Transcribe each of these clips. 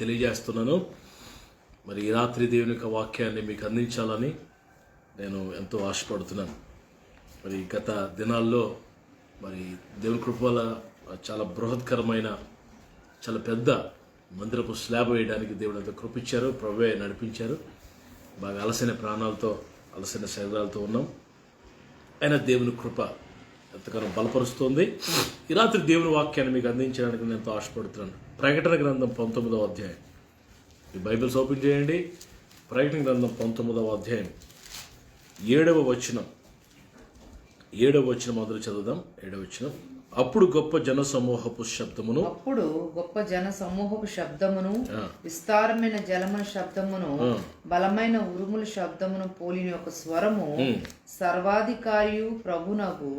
తెలియజేస్తున్నాను. మరి ఈ రాత్రి దేవుని యొక్క వాక్యాన్ని మీకు అందించాలని నేను ఎంతో ఆశపడుతున్నాను. మరి గత దినాల్లో మరి దేవుని కృప వల్ల చాలా బృహత్కరమైన చాలా పెద్ద మందిరపు స్లాబ్ వేయడానికి దేవుడు అంత కృపించారు, ప్రభువే నడిపించారు. బాగా అలసిన ప్రాణాలతో అలసిన శరీరాలతో ఉన్నాం. అయినా దేవుని కృప ఎంతగానో బలపరుస్తుంది. ఈ రాత్రి దేవుని వాక్యాన్ని మీకు అందించడానికి నేను ఎంతో ఆశపడుతున్నాను. ప్రకటన గ్రంథం 19వ అధ్యాయం. ఈ బైబిల్స్ ఓపెన్ చేయండి. ప్రకటన గ్రంథం 19వ అధ్యాయం 7వ వచనం మొదలు చదువుదాం. 7వ వచనం. అప్పుడు గొప్ప జన సమూహపు శబ్దమును విస్తారమైన జలముల శబ్దమును బలమైన ఉరుముల శబ్దమును పోలిన ఒక స్వరము సర్వాధికారియు ప్రభునగు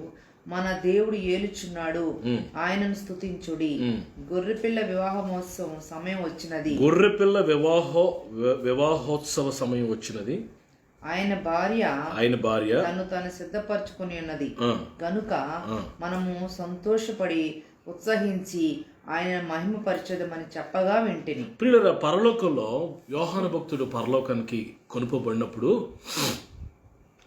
మన దేవుడు ఏలుచున్నాడు, ఆయనను స్తుతించుడి. గొర్రెపిల్ల వివాహ మహోత్సవం సమయం వచ్చినది. గొర్రెపిల్ల వివాహోత్సవ సమయం వచ్చినది. ఆయన భార్య తను తాను సిద్ధపరచుకుని ఉన్నది గనుక మనము సంతోషపడి ఉత్సహించి ఆయన మహిమ పరిచయమని చెప్పగా వింటిని. ప్రియులారా, పరలోకంలో యోహాను భక్తుడు పరలోకానికి కొనుపబడినప్పుడు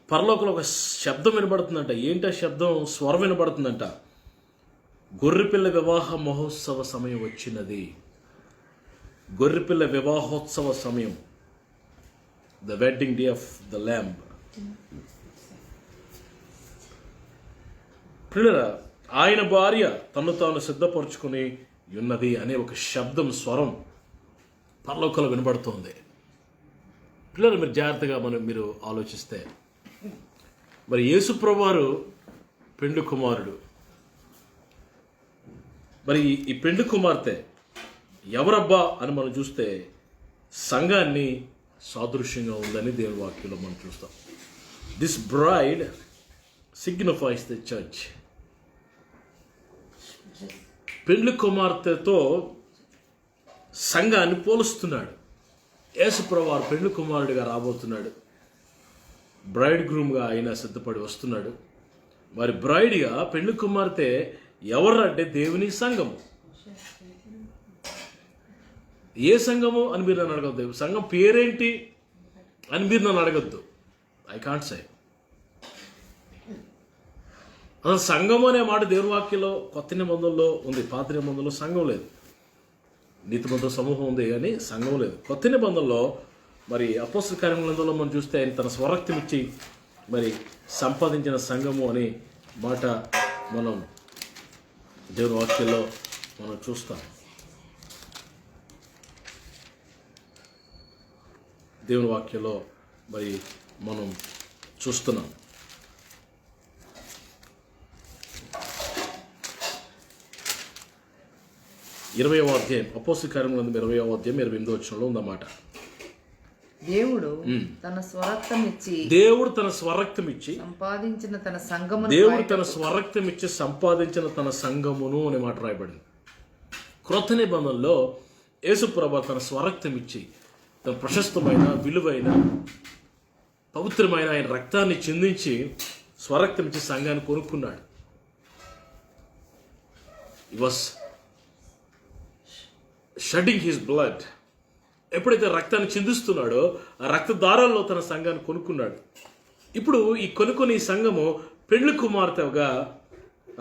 పరలోకంలో ఒక శబ్దం వినబడుతుందంట. ఏంటో శబ్దం? స్వరం వినబడుతుందంట. గొర్రెపిల్ల వివాహ మహోత్సవ సమయం వచ్చినది. గొర్రెపిల్ల వివాహోత్సవ సమయం, the wedding day of the lamb. ప్రియులారా, ఆయన భార్య తను తాను సిద్ధపరచుకుని ఉన్నది అనే ఒక శబ్దం, స్వరం పరలోకంలో వినబడుతోంది. పిల్లలు, మీరు జాగ్రత్తగా మీరు ఆలోచిస్తే, మరి యేసుప్రభువారు పెండ్లి కుమారుడు. మరి ఈ పెండ్లి కుమార్తె ఎవరబ్బా అని మనం చూస్తే సంఘాన్ని సాదృశ్యంగా ఉందని దేవుని వాక్యంలో మనం చూస్తాం. This braid signifies the church. పెండ్లి కుమార్తెతో సంఘాన్ని పోలుస్తున్నాడు. యేసుప్రభువారు పెండ్లి కుమారుడిగా రాబోతున్నాడు. బ్రైడ్ గ్రూమ్గా ఆయన సిద్ధపడి వస్తున్నాడు. మరి బ్రైడ్గా పెండ్లి కుమార్తె ఎవరంటే దేవుని సంఘము. ఏ సంఘము అని మీరు నన్ను అడగద్దు. సంఘం పేరేంటి అని మీరు నన్ను అడగద్దు. I can't say. అసలు సంఘము అనే మాట దేవుని వాక్యంలో కొత్త నిబంధనలో ఉంది. పాత నిబంధనలో సంఘం లేదు. నీతిమంతుల సమూహం ఉంది కానీ సంఘం లేదు. కొత్త నిబంధనలో మరి అపోస్తల కార్యములలో మనం చూస్తే ఆయన తన స్వరక్తం ఇచ్చి మరి సంపాదించిన సంఘము అనే మాట మనం దేవుని వాక్యంలో మనం చూస్తాం. దేవుని వాక్యంలో మరి మనం చూస్తున్నాం. అపోస్తల కార్యముల 20వ అధ్యాయం 28వ వచనంలో ఉందన్నమాట. దేవుడు తన స్వరక్తం ఇచ్చి సంపాదించిన తన సంఘమును అనే మాట రాయబడింది. క్రొత్త నిబంధనలో యేసుప్రభువు తన స్వరక్తం ఇచ్చి తన ప్రశస్తమైన విలువైన పవిత్రమైన ఆయన రక్తాన్ని చిందించి స్వరక్తం ఇచ్చి సంఘాన్ని కొనుక్కున్నాడు. He was shedding his blood. ఎప్పుడైతే రక్తాన్ని చిందిస్తున్నాడో ఆ రక్త దారాల్లో తన సంఘాన్ని కొనుక్కున్నాడు. ఇప్పుడు ఈ కొనుక్కుని సంఘము పెండ్లి కుమార్తెగా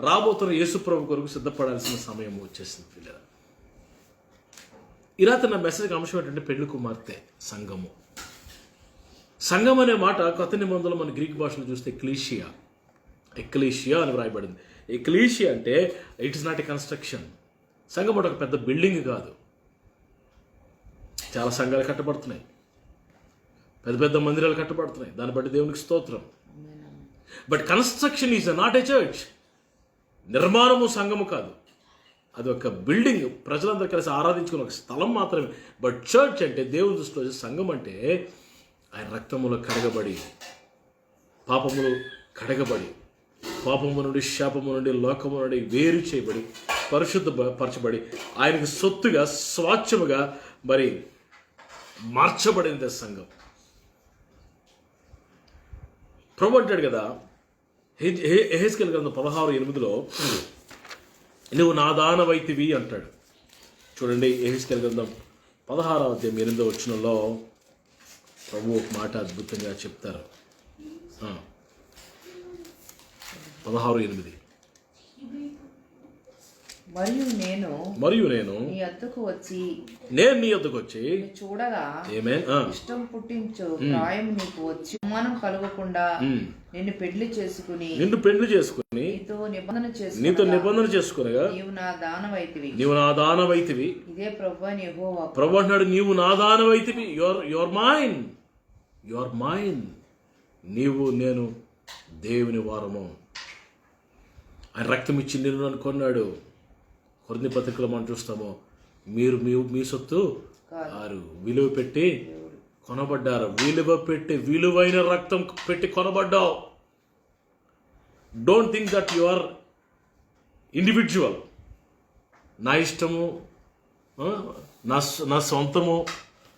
రాబోతున్న యేసుప్రభు కొరకు సిద్ధపడాల్సిన సమయం వచ్చేసింది. పిల్లలు, ఈ రాత్రి నా మెసేజ్ అంశం ఏంటంటే పెండ్లి కుమార్తె సంఘము. సంఘం అనే మాట కొత్త నిబంధనలో మన గ్రీక్ భాషలో చూస్తే ఎక్లీషియా అని వ్రాయబడింది. ఎక్లీషియా అంటే it is not a construction. సంఘం అంటే ఒక పెద్ద బిల్డింగ్ కాదు. చాలా సంఘాలు కట్టబడుతున్నాయి, పెద్ద పెద్ద మందిరాలు కట్టబడుతున్నాయి. దాన్ని బట్టి దేవునికి స్తోత్రం. But construction is not a church. నిర్మాణము సంఘము కాదు, అది ఒక బిల్డింగ్, ప్రజలందరూ కలిసి ఆరాధించుకున్న ఒక స్థలం మాత్రమే. బట్ చర్చ్ అంటే దేవుని దృష్టిలో సంఘం అంటే ఆయన రక్తములో కడగబడి, పాపములు కడగబడి, పాపము నుండి శాపము నుండి లోకము నుండి వేరు చేయబడి పరిశుద్ధపరచబడి ఆయనకు సొత్తుగా స్వాచ్ఛముగా మరి మార్చబడింది సంఘం. ప్రభు అంటాడు కదా యెహెజ్కేలు గ్రంథం 16:8 నువ్వు నా దానవైతివి అంటాడు. చూడండి, యెహెజ్కేలు గ్రంథం 16వ అధ్యాయం 8వ వచనంలో ప్రభు ఒక మాట అద్భుతంగా చెప్తారు. 16:8 మరియు నేను నీ వద్దకు వచ్చి చూడగా ఇష్టం పుట్టించు ప్రాయం నీకు వచ్చి అవమానం కలగకుండా నిన్ను పెళ్లి చేసుకుని నీతో నిబంధన చేసుకునగా నీవు నా దానవైతివి ఇదే ప్రభువైన యెహోవా ప్రభు అంటున్నాడు, నీవు నా దానవైతివి. Your mine. నీవు నేను దేవుని వారము. ఆయన రక్తం ఇచ్చి నిన్ను అనుకున్నాడు. కొరింథీ పత్రికలో మనం చూస్తాము, మీరు మీ సొత్తు కారు, విలువ పెట్టి కొనబడ్డారు. విలువైన రక్తం పెట్టి కొనబడ్డావు. Don't think that you are individual. నా ఇష్టము, నా సొంతము,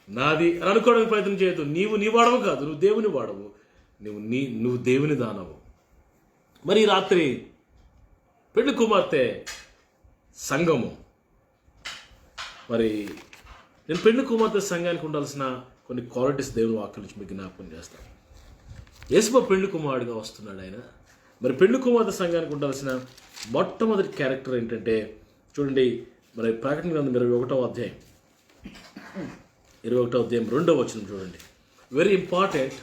నాది అని అనుకోవడానికి ప్రయత్నం చేయదు. నీ వాడవు కాదు, నువ్వు దేవుని వాడవు. నువ్వు దేవుని దానవు. మరి ఈ రాత్రి పెళ్లి కుమార్తె సంఘము. మరి నేను పెళ్లి కుమార్తె సంఘానికి ఉండాల్సిన కొన్ని క్వాలిటీస్ దేవుని వాక్యం నుంచి మీకు జ్ఞాపకం చేస్తాను. యేసుప్రభు పెళ్లి కుమారుడిగా వస్తున్నాడు ఆయన. మరి పెళ్లి కుమార్తె సంఘానికి ఉండాల్సిన మొట్టమొదటి క్యారెక్టర్ ఏంటంటే చూడండి, మరి ప్రకటన గ్రంథం 21వ అధ్యాయం 2వ వచనం చూడండి. వెరీ ఇంపార్టెంట్,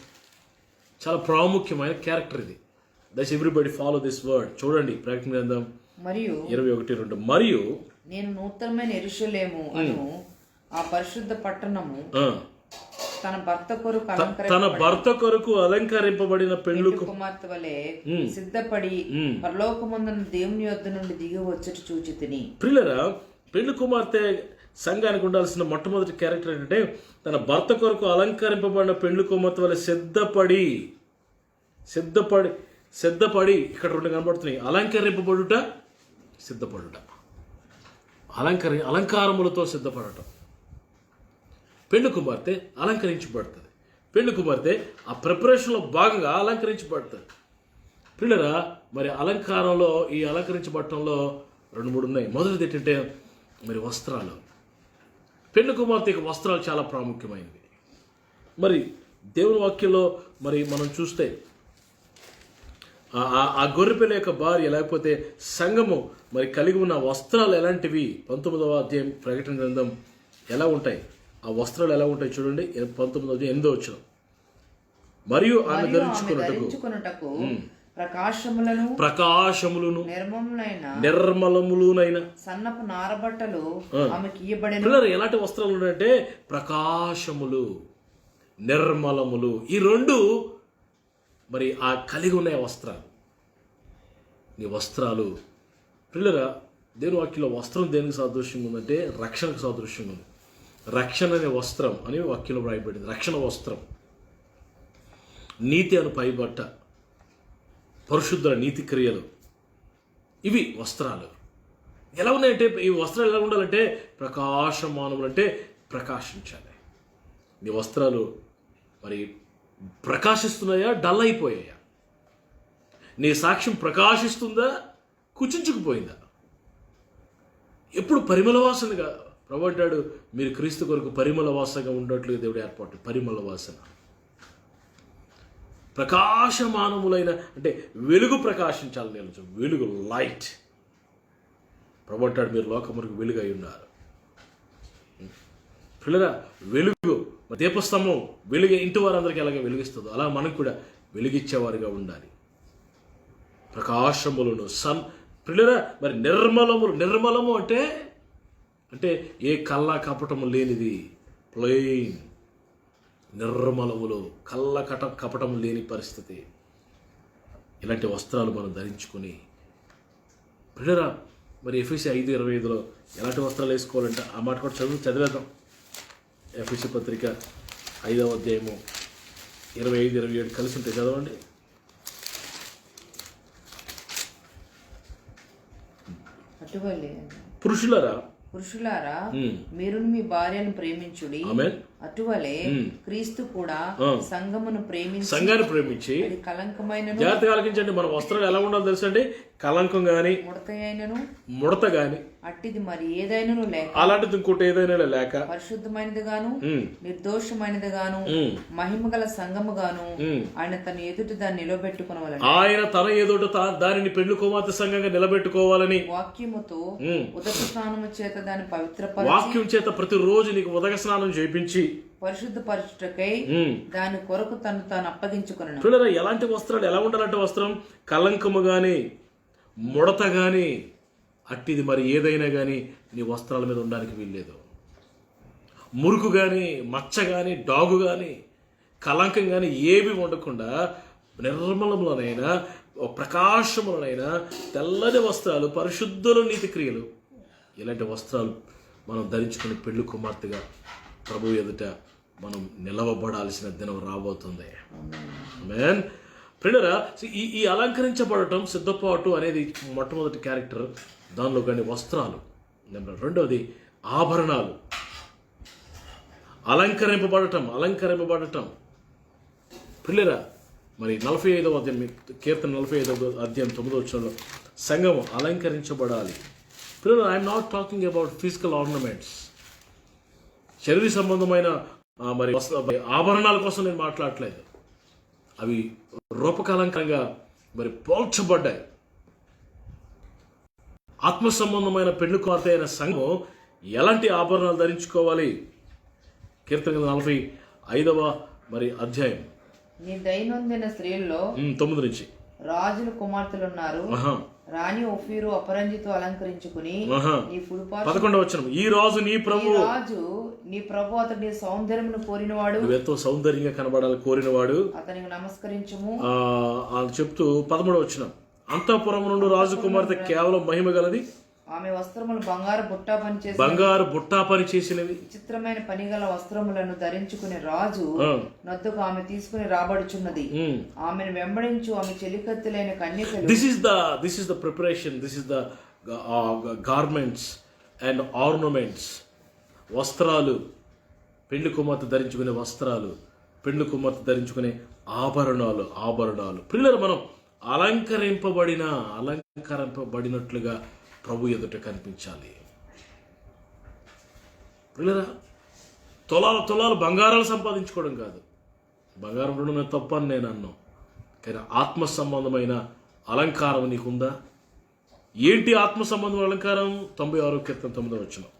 చాలా ప్రాముఖ్యమైన క్యారెక్టర్ ఇది. That's everybody follow this word. చూడండి ప్రకటన గ్రంథం 21:2. మరియు నేను నూతనమైన యెరూషలేము అను ఆ పరిశుద్ధ పట్టణము తన భర్త కొరకు అలంకరింపబడిన పెళ్లి కుమార్తె వలె సిద్ధపడి పరలోకమందున దేవుని యొద్ద నుండి దిగి వచ్చి చూచితిని. ప్రియులారా, పెళ్లి కుమార్తె సంఘానికి ఉండాల్సిన మొట్టమొదటి క్యారెక్టర్ ఏంటంటే తన భర్త కొరకు అలంకరింపబడిన పెళ్లి కుమార్తె వలె సిద్ధపడి ఇక్కడ రెండు కనబడుతున్నాయి. అలంకరింపబడుట, సిద్ధపడుట. అలంకారములతో సిద్ధపడటం. పెళ్లి కుమార్తె అలంకరించబడుతుంది. పెళ్లి కుమార్తె ఆ ప్రిపరేషన్లో భాగంగా అలంకరించబడుతుంది. పిల్లరా, మరి అలంకారంలో ఈ అలంకరించబడటంలో 2-3 ఉన్నాయి. మొదటిది ఏంటంటే మరి వస్త్రాలు. పెళ్లి కుమార్తెకి వస్త్రాలు చాలా ప్రాముఖ్యమైనవి. మరి దేవుని వాక్యంలో మరి మనం చూస్తే ఆ గొర్రెపిల్ల యొక్క భార్య లేకపోతే సంఘము మరి కలిగి ఉన్న వస్త్రాలు ఎలాంటివి? 19వ అధ్యాయం ప్రకటన గ్రంథం ఎలా ఉంటాయి, ఆ వస్త్రాలు ఎలా ఉంటాయి చూడండి. 19వ అధ్యాయం 8వ వచనం. మరియు ఆమె ధరించుకొనుటకు ప్రకాశములను నిర్మలములునైన సన్నపు నారబట్టలు ఆమెకి ఇయ్యబడెను. పిల్లలు ఎలాంటి వస్త్రాలు ఉన్నాయంటే ప్రకాశములు, నిర్మలములు. ఈ రెండు మరి ఆ కలిగి ఉన్న వస్త్రాలు. నీ వస్త్రాలు పిల్లరా, దేవుని వాక్యంలో వస్త్రం దేనికి సాదృశ్యంగా ఉందంటే రక్షణకు సాదృశ్యంగా ఉంది. రక్షణ అనే వస్త్రం అని వాక్యంలో వ్రాయబడింది. రక్షణ వస్త్రం, నీతి అను పైబట్ట, పరిశుద్ధ నీతి క్రియలు, ఇవి వస్త్రాలు. ఎలా ఉన్నాయంటే ఈ వస్త్రాలు ఎలా ఉండాలంటే ప్రకాశమానములు, అంటే ప్రకాశించాలి. నీ వస్త్రాలు మరి ప్రకాశిస్తున్నాయా, డల్ అయిపోయాయా? నీ సాక్ష్యం ప్రకాశిస్తుందా, కుచించుకుపోయిందా? ఎప్పుడు పరిమళ వాసనగా ప్రభు అంటాడు, మీరు క్రీస్తు కొరకు పరిమళ వాసనగా ఉన్నట్లు దేవుడు ఏర్పాటు. పరిమళ వాసన, ప్రకాశమానములైన అంటే వెలుగు ప్రకాశించాలి. నేను వెలుగు, లైట్. ప్రభు అంటాడు, మీరు లోకమునకు వెలుగై ఉన్నారు. పిల్లరా, వెలుగు దీపస్తంభం వెలుగు ఇంటి వారందరికీ ఎలాగ వెలిగిస్తుందో అలా మనకు కూడా వెలిగించేవారుగా ఉండాలి. ప్రకాశములను పిల్లరా, మరి నిర్మలము అంటే ఏ కల్లా కపటము లేనిది, ప్లెయిన్. నిర్మలములు, కపటము లేని పరిస్థితి. ఇలాంటి వస్త్రాలు మనం ధరించుకొని పిల్లరా, మరి ఎఫెసీ 5:25లో ఎలాంటి వస్త్రాలు వేసుకోవాలంటే ఆ మాట కూడా చదివేద్దాం. ఎఫెసీ పత్రిక 5వ అధ్యాయము 25-27 కలిసి ఉంటే చదవండి. పురుషులారా మీరు మీ భార్యను ప్రేమించుడి. అటువలే క్రీస్తు కూడా సంఘమును సంఘాన్ని ప్రేమించి కలంకమైన జాగ్రత్త ఆలకించండి. మన వస్త్రాలు ఎలా ఉండాలో తెలుసండి? కలంకం గాని ముడతయైనను ముడత గాని అట్టిది మరి ఏదైనను లేక అలాంటిది ఇంకోటి ఏదైనా లేక పరిశుద్ధమైనది గాను ఉమ్, నిర్దోషమైనది గాను ఉమ్, మహిమగల సంగము గాను ఉమ్. ఆయన తన ఎదుట దాన్ని నిలబెట్టుకునవలెను. ఆయన తన ఎదుట దానిని పెండ్లి కుమార్తె సంఘంగా నిలబెట్టుకోవాలని వాక్యముతో ఉమ్, ఉదక స్నానము చేత దాన్ని పవిత్రపరిచి వాక్యం చేత ప్రతిరోజు నీకు ఉదక స్నానం చేయించి పరిశుద్ధపరచుటకై దాని కొరకు తను తాను అప్పగించుకును. చూడరా ఎలాంటి వస్త్రాలు ఎలా ఉండాలంటే వస్త్రం కలంకము గాని ముడత గాని అట్టిది మరి ఏదైనా గాని నీ వస్త్రాల మీద ఉండడానికి వీల్లేదు. మురుకు గాని మచ్చ గాని డాగు గాని కలంకం గాని ఏవి ఉండకుండా నిర్మలములనైనా ప్రకాశములనైనా తెల్లని వస్త్రాలు పరిశుద్ధుల నీతి క్రియలు ఇలాంటి వస్త్రాలు మనం ధరించుకుని పెళ్లి కుమార్తెగా ప్రభు ఎదుట మనం నిలవబడాల్సిన దినం రాబోతుంది. ఆమేన్. ప్రియులారా, ఈ అలంకరించబడటం సిద్ధపాటు అనేది మొట్టమొదటి క్యారెక్టర్. దానిలో కానీ వస్త్రాలు, రెండవది ఆభరణాలు, అలంకరింపబడటం. ప్రియులారా, మరి 45వ అధ్యాయం కీర్తన 45వ అధ్యాయం 9వ వచనంలో సంఘం అలంకరించబడాలి. ప్రియులారా, I'm not talking about physical ornaments, శరీర సంబంధమైన మరి ఆభరణాల కోసం నేను మాట్లాడట్లేదు. అవి రూపకలంకంగా మరి పోల్చబడ్డాయి. ఆత్మ సంబంధమైన పెళ్లి కుమార్తె అయిన సంఘం ఎలాంటి ఆభరణాలు ధరించుకోవాలి? కీర్తన 45వ మరి అధ్యాయం నీ దైనందిన స్త్రీల్లో 9 నుంచి రాజుల కుమార్తెలు ఉన్నారు. రాణి ఒఫీరు అపరంజితో అలంకరించుకుని నీ కుడిపార్శ్వ 11వ వచనం ఈ రాజు నీ ప్రభు అతని సౌందర్యమును కోరినవాడు, నువ్వెంతో సౌందర్యంగా కనబడాలి కోరినవాడు, అతనికి నమస్కరించుము అని చెప్తూ 13వ వచనం అంతఃపురం నుండి రాజు కుమార్తె కేవలం మహిమ గలది, ఆమె వస్త్రములు బంగారు బుట్టా పని చేసినవి విచిత్రమైన పని గల వస్త్రములను ధరించుకునే రాజు నొద్దకు ఆమె తీసుకుని రాబడుచున్నది. ఆమెను వెంబడించు ఆమె చెలికత్తెలైన కన్యకలు. This is the preparation, this is the garments and ornaments. వస్త్రాలు, పెళ్లి కుమార్తె ధరించుకునే వస్త్రాలు, పెళ్లి కుమార్తె ధరించుకునే ఆభరణాలు. పిల్లలు మనం అలంకరింపబడినట్లుగా ప్రభు ఎదుట కనిపించాలి. పిల్లరా, తులాలు బంగారాలు సంపాదించుకోవడం కాదు, బంగారం ఉండడం తప్పని నేను అన్నాను. కానీ ఆత్మ సంబంధమైన అలంకారం నీకుందా? ఏంటి ఆత్మ సంబంధమైన అలంకారం? 96వ కీర్తన 9వ వచనం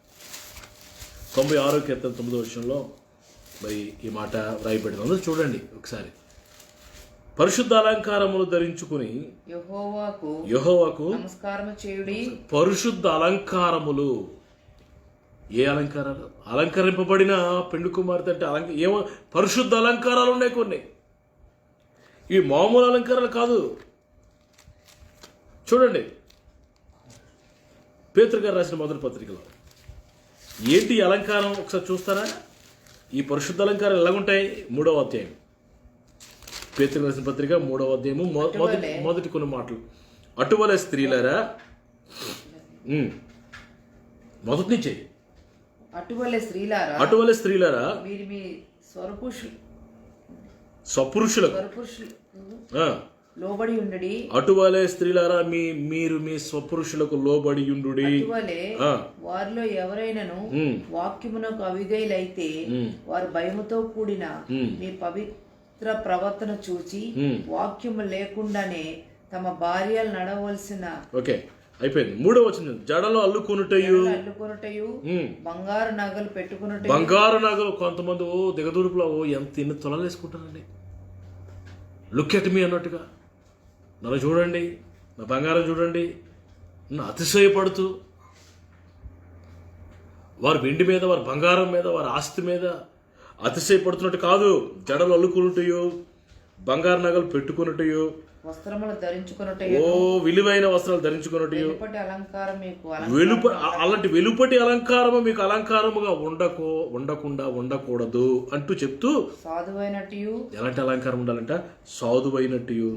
96వ కీర్తన 9వ వచనంలో మరి ఈ మాట వ్రాయబడింది. అందరూ చూడండి ఒకసారి. పరిశుద్ధ అలంకారములు ధరించుకుని యెహోవాకు నమస్కారం చేయుడి. పరిశుద్ధ అలంకారములు. ఏ అలంకారాలు? అలంకరింపబడిన పెండు కుమార్తె అంటే ఏమో పరిశుద్ధ అలంకారాలు ఉన్నాయి కొన్ని. ఇవి మామూలు అలంకారాలు కాదు. చూడండి, పేతురు గారు రాసిన మొదటి పత్రికలో ఏంటి అలంకారం ఒకసారి చూస్తారా? ఈ పరిశుద్ధ అలంకారాలు ఎలాగుంటాయి? 3వ అధ్యాయం, పేతురు రాసిన పత్రిక 3వ అధ్యాయము మొదటి కొన్ని మాటలు. అటువలే స్త్రీలారా, మొదటి నుంచి అటువలే స్త్రీలారా స్వపురుషులకు లోబడి ఉండుడి. అటువలే స్త్రీలారా మీరు మీ స్వపురుషులకు లోబడి ఉండుడి. వారిలో ఎవరైనాను వాక్యమునకు అవిధేయులైతే వారు భయముతో కూడిన మీ పవిత్ర ప్రవర్తన చూచి వాక్యము లేకుండానే తమ భార్యలు నడవలసిన. ఓకే, అయిపోయింది. 3వ వచనం జడలో అల్లుకొనుటయు బంగారు నగలు పెట్టుకున్నట్టు. బంగారు నగలు కొంతమంది దిగదూడుపులో ఎన్ని తులాలు వేసుకుంటారండి. లుక్ ఎట్ మీ అన్నట్టుగా, నన్ను చూడండి, నా బంగారం చూడండి, నన్ను అతిశయపడుతూ వారి వెండి మీద, వారి బంగారం మీద, వారి ఆస్తి మీద అతిశయపడుతున్నట్టు కాదు. జడలు అల్లుకున్నట్టు, బంగారు నగలు పెట్టుకున్నట్టు, వస్త్రములు ధరించుకున్నట్టు, విలువైన వస్త్రాలు ధరించుకున్నట్టు, అలాంటి వెలుపటి అలంకారము మీకు అలంకారముగా ఉండకూడదు అంటూ చెప్తూ, సాధువైనట్టు. ఎలాంటి అలంకారం ఉండాలంట? సాధువైనట్టు,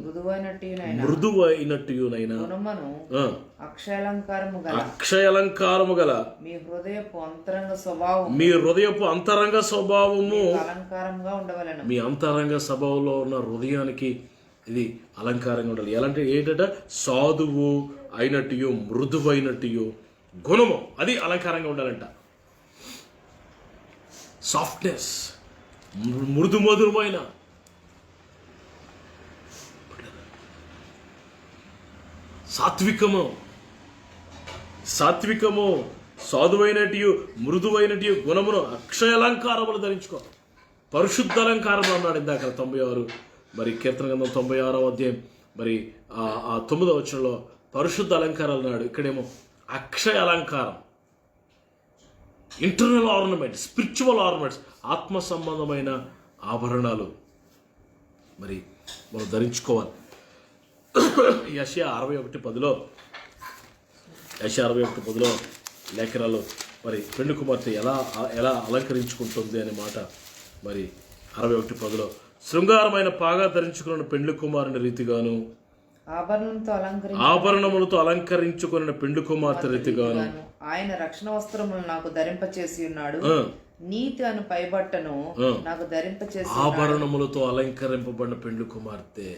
మృదువైనట్టునైనా అక్షయాలంకారము గల మీ హృదయపు అంతరంగ స్వభావము అలంకారంగా ఉండవలెను. మీ అంతరంగ స్వభావంలో ఉన్న హృదయానికి ఇది అలంకారంగా ఉండాలి. ఎలాంటి ఏంటంట? సాధువు అయినట్టు, మృదువైనట్టు గుణము, అది అలంకారంగా ఉండాలంట. సాఫ్ట్నెస్, మృదు మధురమైన, సాత్వికము, సాధువైనట్టు, మృదువైనట్టు గుణమును అక్షయాలంకారములు ధరించుకో. పరిశుద్ధ అలంకారం అన్నాడు ఇందాక 96 మరి కీర్తన గ్రంథం 96వ అధ్యాయం మరి ఆ 9వ వచనంలో పరిశుద్ధ అలంకారాలు అన్నాడు. ఇక్కడేమో అక్షయ అలంకారం, ఇంటర్నల్ ఆర్నమెంట్స్, స్పిరిచువల్ ఆర్నమెంట్స్, ఆత్మ సంబంధమైన ఆభరణాలు మరి మనం ధరించుకోవాలి. యెషయా 61:10 లేఖనాలు మరి పెండ్లి కుమార్తె ఎలా అలంకరించుకుంటుంది అనే మాట మరి 61:10 శృంగారమైన పాగా ధరించుకున్న పెండ్లి కుమారుని రీతిగాను, ఆభరణములతో అలంకరించుకున్న పెండ్లి కుమార్తె రీతిగాను ఆయన రక్షణ వస్త్రములు నాకు ధరింపచేసి ఉన్నాడు, నీతి అను పైబట్టను నాకు ధరింపచేసి. ఆభరణములతో అలంకరింపబడిన పెండ్లి కుమార్తె.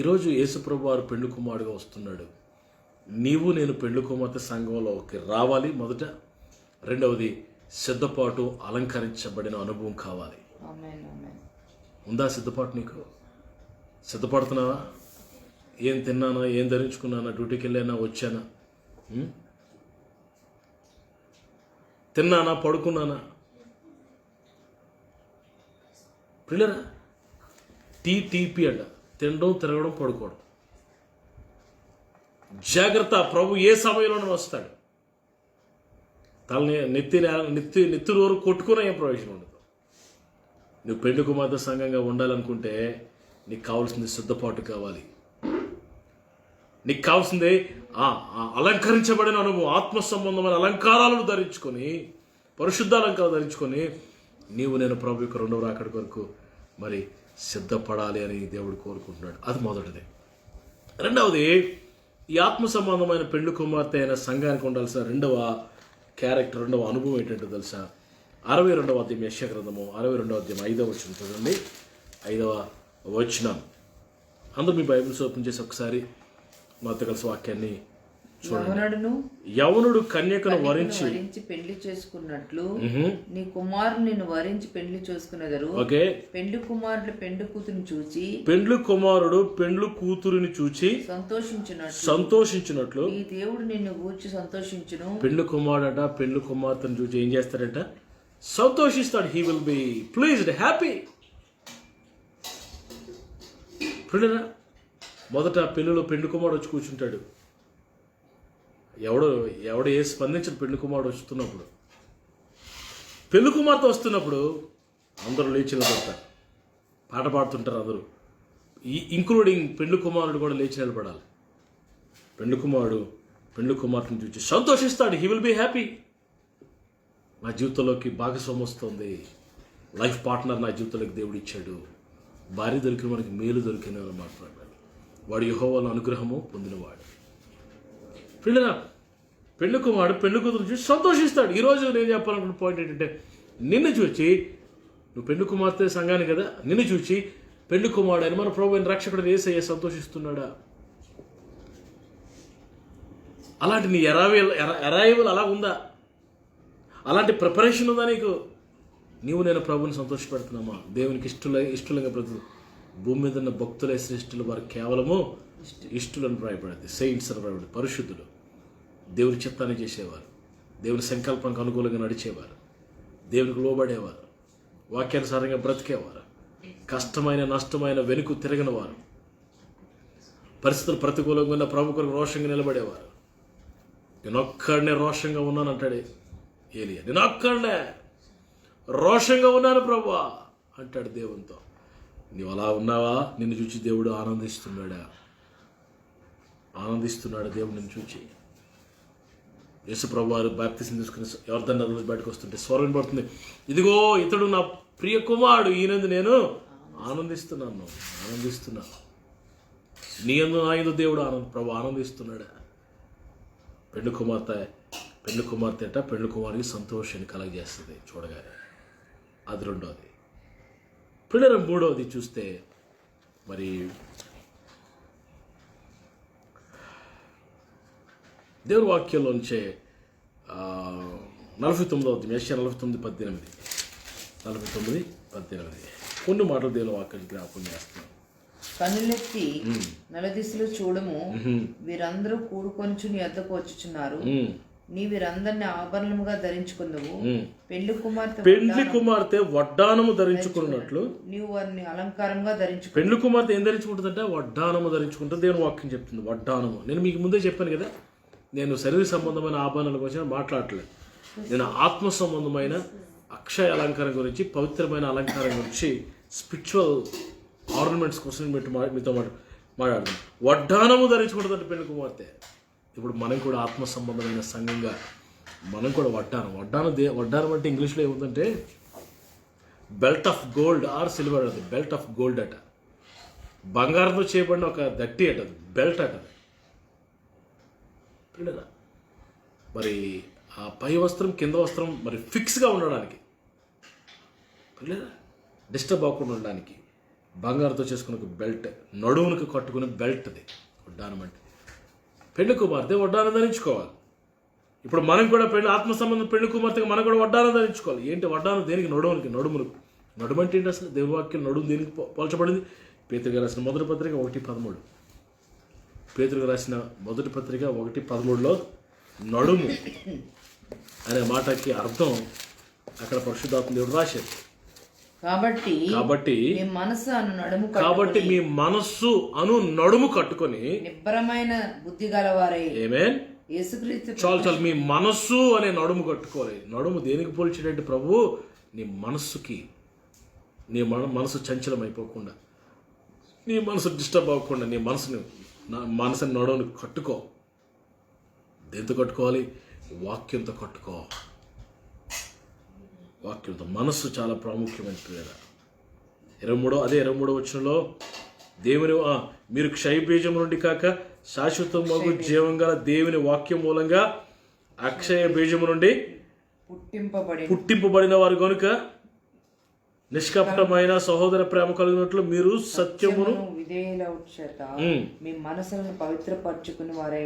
ఈరోజు యేసుప్రభు వారు పెండ్లి కుమారుడుగా వస్తున్నాడు. నీవు నేను పెండ్లి కుమార్తె సంఘంలోకి రావాలి మొదట. రెండవది సిద్ధపాటు, అలంకరించబడిన అనుభవం కావాలి. ఉందా సిద్ధపాటు? నీకు సిద్ధపడుతున్నావా? ఏం తిన్నానా, ఏం ధరించుకున్నానా, డ్యూటీకి వెళ్ళానా, వచ్చానా, తిన్నానా, పడుకున్నానా? పిల్లరా, టీపీ అంట, తినడం, తిరగడం, పడుకోవడం. జాగ్రత్త, ప్రభు ఏ సమయంలోనే వస్తాడు. తలని నెత్తి వరకు కొట్టుకున్న ఏం ప్రయోజనం ఉండదు. నువ్వు పెండ్లి కుమార్తె సంఘంగా ఉండాలనుకుంటే నీకు కావాల్సింది సిద్ధపాటు కావాలి. నీకు కావాల్సింది అలంకరించబడిన అనుభవం, ఆత్మ సంబంధమైన అలంకారాలను ధరించుకొని, పరిశుద్ధ అలంకారాలు ధరించుకొని నీవు నేను ప్రభు యొక్క రెండవ రాకడ కొరకు మరి సిద్ధపడాలి అని దేవుడు కోరుకుంటున్నాడు. అది మొదటిది. రెండవది, ఈ ఆత్మ సంబంధమైన పెండ్లి కుమార్తె అయిన సంఘానికి ఉండాల్సిన రెండవ క్యారెక్టర్, రెండవ అనుభవం ఏంటంటే తెలుసా? 62వ అధ్యాయం యెషయా గ్రంథము 62వ అధ్యాయం 5వ వచనం చూడండి. 5వ వచనం. అందరూ మీ బైబిల్స్ ఓపెన్ చేసి ఒకసారి మాతో కలిసి వాక్యాన్ని చూడండి. యవనుడు కన్యకను వరించి పెళ్లి చేసుకున్నట్లు నీ కుమారుని నిన్ను వరించి పెళ్లి చేసుకునేదారు. ఓకే. పెండ్లి కుమారుడు పెండ్లి కూతురుని చూచి, పెండ్లి కుమారుడు పెండ్లి కూతురుని చూచి సంతోషించినట్లు ఈ దేవుడు నిన్ను గూర్చి సంతోషించును. పెండ్లి కుమారుడట పెండ్లి కుమార్తెను చూచి ఏం చేస్తాడట? సంతోషిస్తాడు. He will be pleased, happy. మొదట పెళ్లిలో పెండ్లి కుమారుడు వచ్చి కూర్చుంటాడు. ఎవడు ఏ స్పందించిన పెళ్లి కుమారుడు వస్తున్నప్పుడు, పెళ్లి కుమార్తె వస్తున్నప్పుడు అందరూ లేచి నిలబడతారు, పాట పాడుతుంటారు అందరూ, ఇంక్లూడింగ్ పెళ్లి కుమారుడు కూడా లేచి నిలబడాలి. పెళ్లి కుమారుడు పెళ్లి కుమార్తెను చూసి సంతోషిస్తాడు. He will be happy. నా జీవితంలోకి భాగస్వామి వస్తుంది, లైఫ్ పార్ట్నర్ నా జీవితంలోకి దేవుడు ఇచ్చాడు, భార్య దొరికిన మనకి మేలు దొరికిన మాట్లాడాడు, వాడు యెహోవా అనుగ్రహము పొందినవాడు. పిల్లల పెళ్లి కుమారుడు పెళ్లి కూతురు చూసి సంతోషిస్తాడు. ఈరోజు నేను చెప్పాలనుకున్న పాయింట్ ఏంటంటే, నిన్ను చూచి, నువ్వు పెళ్లి కుమార్తె సంఘాన్ని కదా, నిన్ను చూచి పెళ్లి కుమారుడు అని మన ప్రభువైన రక్షకుడు యేసయ్య సంతోషిస్తున్నాడా? అలాంటి నీ అరైవల్ అలా ఉందా? అలాంటి ప్రిపరేషన్ ఉందా నీకు? నీవు నేను ప్రభుని సంతోషపెడుతున్నామా? దేవునికి ఇష్టలుగా ప్రతి భూమి మీద ఉన్న భక్తులే శ్రేష్ఠులు, వారు కేవలము ఇష్టలను రాయబడింది, సెయింట్స్ అని రాయబడింది. పరిశుద్ధులు, దేవుని చిత్తాన్ని చేసేవారు, దేవుని సంకల్పానికి అనుకూలంగా నడిచేవారు, దేవునికి లోబడేవారు, వాక్యానుసారంగా బ్రతికేవారు, కష్టమైన నష్టమైన వెనుక తిరగని వారు, పరిస్థితులు ప్రతికూలంగా ఉన్న ప్రభు కొరకు రోషంగా నిలబడేవారు. నేనొక్కడనే రోషంగా ఉన్నాను అంటాడే ఏలియా. నేనొక్కడనే రోషంగా ఉన్నాను ప్రభువా అంటాడు దేవునితో. నీవు అలా ఉన్నావా? నిన్ను చూచి దేవుడు ఆనందిస్తున్నాడు దేవుడు నిన్ను చూచి. యేసు ప్రభు వారు బాప్తిసం తీసుకుని యోర్దాను నదిలో బయటకు వస్తుంటే స్వరం పడుతుంది, ఇదిగో ఇతడు నా ప్రియ కుమారుడు, ఈయనందు నేను ఆనందిస్తున్నా. నీ యందు నా యందు దేవుడు ప్రభు ఆనందిస్తున్నాడా? పెండ్లి కుమార్తె అట పెండ్లి కుమారుడికి సంతోషాన్ని కలగజేస్తుంది చూడగానే. అది రెండవది. పిల్లల మూడవది చూస్తే మరి దేవుని వాక్యంలోంచే 49 యెషయా 49:18 కొన్ని మాటలు దేవుని వాక్యాన్ని జ్ఞాపకం చేస్తున్నాను. కన్నులెత్తి నలుదిశలు చూడము, వీరందరూ కూడుకొనుచు నీ వద్దకు వచ్చుచున్నారు. నీ వీరందరిని ఆభరణముగా ధరించుకుందువు. పెండ్లి కుమార్తె వడ్డానము ధరించుకున్నట్లు నీవు వారిని అలంకారంగా ధరించు. పెండ్లి కుమార్తె ఏం ధరించుకుంటుందంటే వడ్డానము ధరించుకుంటుంది. దేవుని వాక్యం చెప్తుంది వడ్డానము. నేను మీకు ముందే చెప్పాను కదా, నేను శరీర సంబంధమైన ఆభరణాల గురించి మాట్లాడట్లేదు. నేను ఆత్మ సంబంధమైన అక్షయ అలంకారం గురించి, పవిత్రమైన అలంకారం గురించి, స్పిరిచువల్ ఆర్నమెంట్స్ కోసం మీతో మాట్లాడుతున్నాను. వడ్డానము ధరించుకుంటుందంటే పెండ్లి కుమార్తె. ఇప్పుడు మనం కూడా ఆత్మ సంబంధమైన సంఘంగా మనం కూడా వడ్డానం అంటే ఇంగ్లీష్లో ఏముందంటే belt of gold or silver. అది బెల్ట్ ఆఫ్ గోల్డ్ అట, బంగారంతో చేయబడిన ఒక దట్టి అట, బెల్ట్ అట. పిల్లరా, మరి ఆ పై వస్త్రం కింద వస్త్రం మరి ఫిక్స్గా ఉండడానికి, పిల్లరా డిస్టర్బ్ అవ్వకుండా ఉండడానికి బంగారంతో చేసుకునే ఒక బెల్ట్, నడువునికి కట్టుకునే బెల్ట్. అది వడ్డానం అంటే. పెళ్లి కుమార్తె వడ్డానం ధరించుకోవాలి. ఇప్పుడు మనం కూడా ఆత్మ సంబంధం పెళ్లి కుమార్తెగా మనం కూడా వడ్డానం ధరించుకోవాలి. ఏంటి వడ్డానం? దేనికి? నడుము అంటే ఏంటి అసలు? దేవుని వాక్యం నడుము దేనికి పోల్చబడింది? పేతురుగా రాసిన మొదటి పత్రిక 1:13. పేతురుగా రాసిన మొదటి పత్రిక 1:13లో నడుము అనే మాటకి అర్థం అక్కడ పరిశుద్ధాత్మ దేవుడు రాశాడు. కాబట్టి మీ మనస్సు అను నడుము కట్టుకొని నిబ్బరమైన బుద్ధి గలవారై. ఆమేన్. యేసుక్రీస్తు చాలు మీ మనస్సు అనే నడుము కట్టుకోవాలి. నడుము దేనికి పోల్చేటట్టు ప్రభు? నీ మనస్సుకి. నీ మనసు చంచలం అయిపోకుండా, నీ మనసు డిస్టర్బ్ అవ్వకుండా నీ మనసుని నడుముని కట్టుకో. దేంతో కట్టుకోవాలి? వాక్యంతో కట్టుకో. వాక్యంతో. మనస్సు చాలా ప్రాముఖ్యమైనది కదా. 23వ వచనంలో దేవుని మీరు క్షయబీజం నుండి కాక శాశ్వతమగు జీవం గల దేవుని వాక్యం మూలంగా అక్షయ బీజము నుండి పుట్టింపబడిన వారు కనుక నిష్కపటమైన సహోదర ప్రేమ కలిగినట్లు మీరు సత్యమును మీ మనసులను పవిత్రపరచుకుని వారై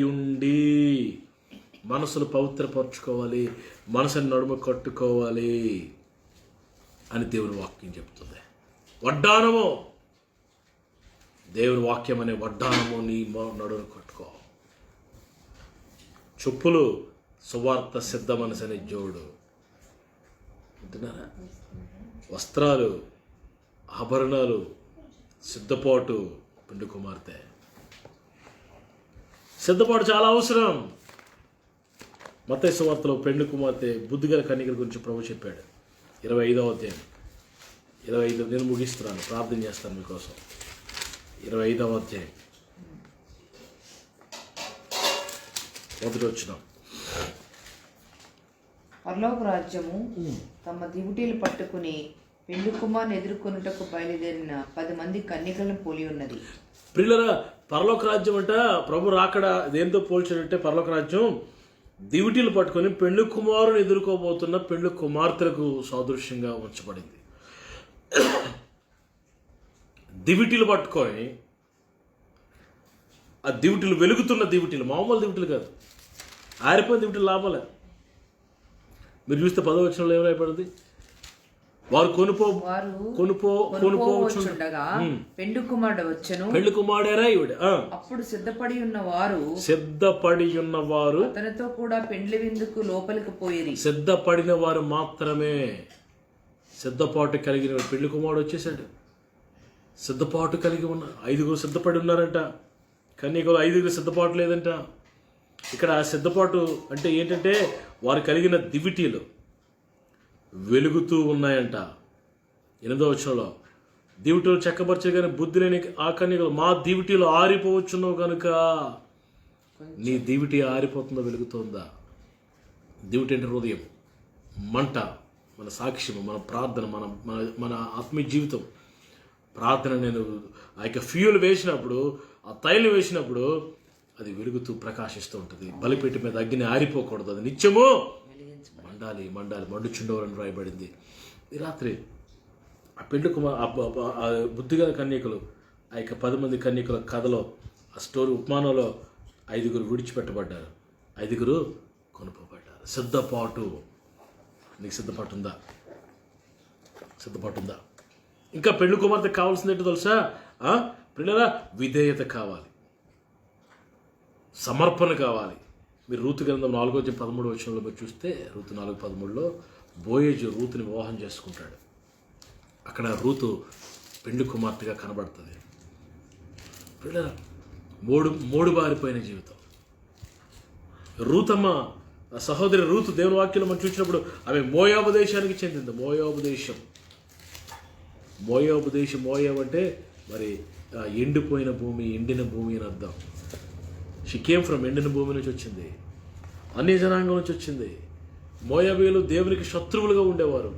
ఉండి. మనసును పవిత్రపరచుకోవాలి, మనసుని నడుము కట్టుకోవాలి అని దేవుని వాక్యం చెప్తుంది. వడ్డానము, దేవుని వాక్యం అనే వడ్డానము నీ నడుము కట్టుకో. చెప్పులు సువార్త సిద్ధ మనసు అనే జోడు. వింటున్నారా? వస్త్రాలు, ఆభరణాలు, సిద్ధపాటు. పెండ్లి కుమార్తె సిద్ధపాటు చాలా అవసరం. మత్తయి సువార్తలో పెండ్లి కుమార్తె బుద్ధిగల కన్యకల గురించి ప్రభు చెప్పాడు. 25వ అధ్యాయం 25. నేను ముగిస్తున్నాను, ప్రార్థన చేస్తాను మీకోసం. 25వ అధ్యాయం 1వ వచనం. పరలోక రాజ్యము తమ దివిటీలు పట్టుకుని పెండ్లి కుమార్ని ఎదుర్కొనుటకు బయలుదేరిన 10 మంది కన్యకలను పోలి ఉన్నది. ప్రియులారా, పరలోక రాజ్యం అంట ప్రభు రాకడ దేంతో పోల్చాడంటే, పరలోక రాజ్యం దివిటీలు పట్టుకొని పెండ్లి కుమారుని ఎదుర్కోబోతున్న పెండ్లి కుమార్తెలకు సాదృశ్యంగా ఉంచబడింది. దివిటీలు పట్టుకొని, ఆ దివిటీలు వెలుగుతున్న దివిటీలు, మామూలు దివిటీలు కాదు, ఆరిపోయిన దివిటీలు లాభాలే. మీరు చూస్తే 10వ వచనంలో ఏమైపడింది? వారు కొనుపోవచ్చుండగా పెండ్లి కుమారుడు వచ్చెను. పెండ్లి కుమారుడేరా ఈవిడ. అప్పుడు సిద్ధపడి ఉన్నవారు అతనితో కూడా పెండ్లి విందుకు లోపలికి పోయిరి. సిద్ధపడిన వారు మాత్రమే. సిద్ధపాటు కలిగిన పెండ్లి కుమారుడు వచ్చేసాడు. సిద్ధపాటు కలిగి ఉన్న 5 సిద్ధపడి ఉన్నారంట. కన్యకలు 5 సిద్ధపాటు లేదంట. ఇక్కడ సిద్ధపాటు అంటే ఏంటంటే వారు కలిగిన దివిటీలు వెలుగుతూ ఉన్నాయంట. 8వ వచనంలో దివిటీలు చెక్కపరిచే కానీ బుద్ధి లేని ఆ కన్యకలు మా దివిటీలు ఆరిపోవచ్చున్నావు కనుక. నీ దివిటీ ఆరిపోతుందా, వెలుగుతుందా? దివిటి అంటే హృదయం, మంట, మన సాక్ష్యం, మన ప్రార్థన, మన ఆత్మీయ జీవితం. ప్రార్థన నేను ఆ యొక్క ఫ్యూల్ వేసినప్పుడు, ఆ తైలం వేసినప్పుడు అది వెలుగుతూ ప్రకాశిస్తూ ఉంటుంది. బలిపీఠం మీద అగ్ని ఆరిపోకూడదు, అది నిత్యము మండాలి మండుచుండవాలని రాయబడింది. ఈ రాత్రి ఆ పెండ్లి కుమార్ బుద్ధిగల కన్యకలు, ఆ యొక్క 10 మంది కన్యకుల కథలో ఆ స్టోరీ ఉపమానంలో 5 విడిచిపెట్టబడ్డారు, 5 కొనుక్కోబడ్డారు. సిద్ధపాటు. నీకు సిద్ధపాటు ఉందా? సిద్ధపాటు ఉందా? ఇంకా పెళ్లి కుమార్తె కావాల్సింది ఏంటో తెలుసా? పిల్లల విధేయత కావాలి, సమర్పణ కావాలి. మీరు రూతు గ్రంథం 4:13 మీరు చూస్తే, రూతు 4:13 బోయేజు రూతుని వివాహం చేసుకుంటాడు. అక్కడ రూతు పెళ్లి కుమార్తెగా కనబడుతుంది. పిల్లల మూడు బారిపోయిన జీవితం. రూతమ్మ సహోదరి రూతు దేవుని వాక్యంలో మనం చూసినప్పుడు ఆమె మోయాబు దేశానికి చెందింది. మోయాబు దేశం అంటే మరి ఎండిపోయిన భూమి, ఎండిన భూమి అని అర్థం. షీ కేమ్ ఫ్రమ్ ఎండిన భూమి నుంచి వచ్చింది, అన్య జనాంగం నుంచి వచ్చింది. మోయాబీలు దేవునికి శత్రువులుగా ఉండేవారు.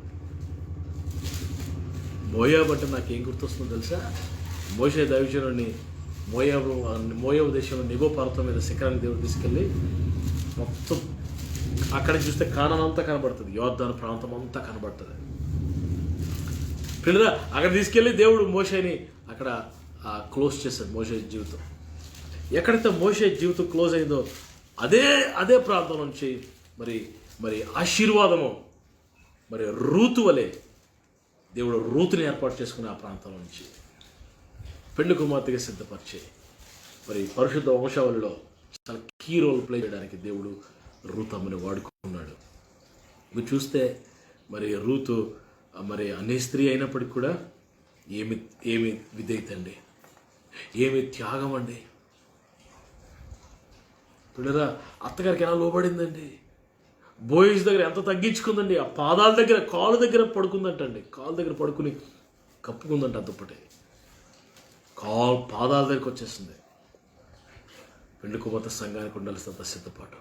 మోయాబు అంటే నాకేం గుర్తొస్తుందో తెలుసా? మోషే దైవజనుడిని మోయాబు దేశంలో నెబో పర్వతం మీద శిఖరానికి దేవుడు తీసుకెళ్ళి మొత్తం అక్కడ చూస్తే కానాన్ అంతా కనబడుతుంది, యోర్దాను ప్రాంతం అంతా కనబడుతుంది. పిల్లల అక్కడ తీసుకెళ్ళి దేవుడు మోషేని అక్కడ క్లోజ్ చేశాడు. మోషే జీవితం ఎక్కడైతే మోషే జీవితం క్లోజ్ అయిందో అదే ప్రాంతం నుంచి మరి ఆశీర్వాదము మరి రూతు వలె దేవుడు రూతుని ఏర్పాటు చేసుకుని ఆ ప్రాంతం నుంచి పెళ్లి కుమార్తెగా సిద్ధపరిచే మరి పరిశుద్ధ వంశావళిలో చాలా కీ రోల్ ప్లే చేయడానికి దేవుడు రూతమ్మని వాడుకున్నాడు. మీరు చూస్తే మరి రూతు మరి అనే స్త్రీ అయినప్పటికీ కూడా ఏమి విధేయత అండి, ఏమి త్యాగం అండి. పిల్లరా అత్తగారికి ఎలా లోబడిందండి, బోయిస్ దగ్గర ఎంత తగ్గించుకుందండి, ఆ పాదాల దగ్గర కాలు దగ్గర పడుకుందంటండి, కాలు దగ్గర పడుకుని కప్పుకుందంట. అంతప్పటి పాదాల దగ్గరికి వచ్చేసింది. పెళ్లి కుమార్తె సంఘానికి ఉండాల్సినంత సిద్ధపాటు,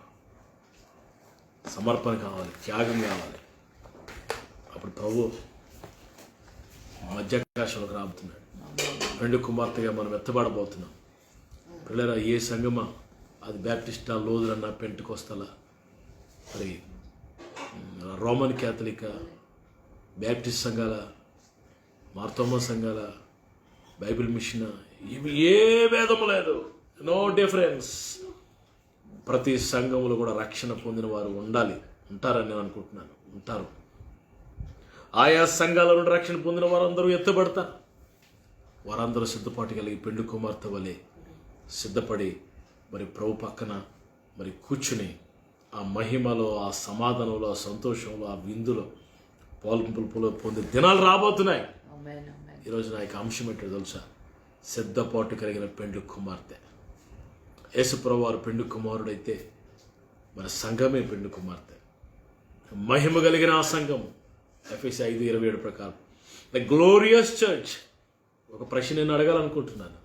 సమర్పణ కావాలి, త్యాగం కావాలి. అప్పుడు ప్రభు మధ్యాకాశంలోకి రాబోతున్నాడు. పెళ్లి కుమార్తెగా మనం ఎత్తబడబోతున్నాం. పిల్లరా ఏ సంఘమా, అది బ్యాప్టిస్టా, లోదురన్నా, పెంటెకోస్తలా, మరి రోమన్ క్యాథలిక, బ్యాప్టిస్ట్ సంఘాల, మార్తోమా సంఘాల, బైబిల్ మిషన్, ఇవి ఏ భేదము లేదు, నో డిఫరెన్స్. ప్రతి సంఘంలో కూడా రక్షణ పొందిన వారు ఉంటారని నేను అనుకుంటున్నాను. ఉంటారు. ఆయా సంఘాల నుండి రక్షణ పొందిన వారందరూ ఎత్తబడతారు. వారందరూ సిద్ధపాటు కలిగి పెళ్లి కుమార్తె వలె సిద్ధపడి మరి ప్రభు పక్కన మరి కూర్చుని ఆ మహిమలో, ఆ సమాధానంలో, ఆ సంతోషంలో, ఆ విందులో పాల్పొంపులు పొందే దినాలు రాబోతున్నాయి. ఈరోజు నా యొక్క అంశం ఏంటో తెలుసా? సిద్ధపాటు కలిగిన పెండ్లి కుమార్తె. యేసుప్రభువు వారు పెండ్లి కుమారుడైతే మన సంఘమే పెండ్లి కుమార్తె. మహిమ కలిగిన ఆ సంఘం ఎఫెసీ 5:27 ప్రకారం ద గ్లోరియస్ చర్చ్. ఒక ప్రశ్న నేను అడగాలనుకుంటున్నాను,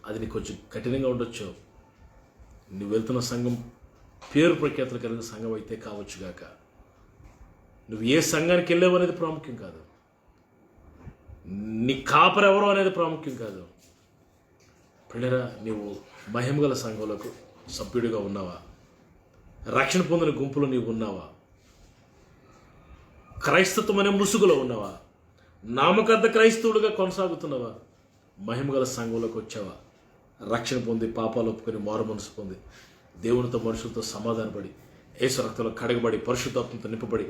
అది నీకు కొంచెం కఠినంగా ఉండొచ్చు. నువ్వు వెళ్తున్న సంఘం పేరు ప్రఖ్యాతులు కలిగిన సంఘం అయితే కావచ్చుగాక. నువ్వు ఏ సంఘానికి వెళ్ళావు అనేది ప్రాముఖ్యం కాదు, నీ కాపరు ఎవరో అనేది ప్రాముఖ్యం కాదు. పిల్లరా, నీవు మహిమగల సంఘంలోకి సభ్యుడిగా ఉన్నావా? రక్షణ పొందిన గుంపులో నీవు ఉన్నావా? క్రైస్తత్వం అనే ముసుగులో ఉన్నావా? నామకద్ద క్రైస్తవుడిగా కొనసాగుతున్నావా? మహిమగల సంఘంలోకి వచ్చావా? రక్షణ పొంది, పాపాలు ఒప్పుకొని, మారు మనసు పొంది, దేవునితో మనుషులతో సమాధానపడి, యేసు రక్తంలో కడగబడి, పరిశుద్ధాత్మతో నింపబడి,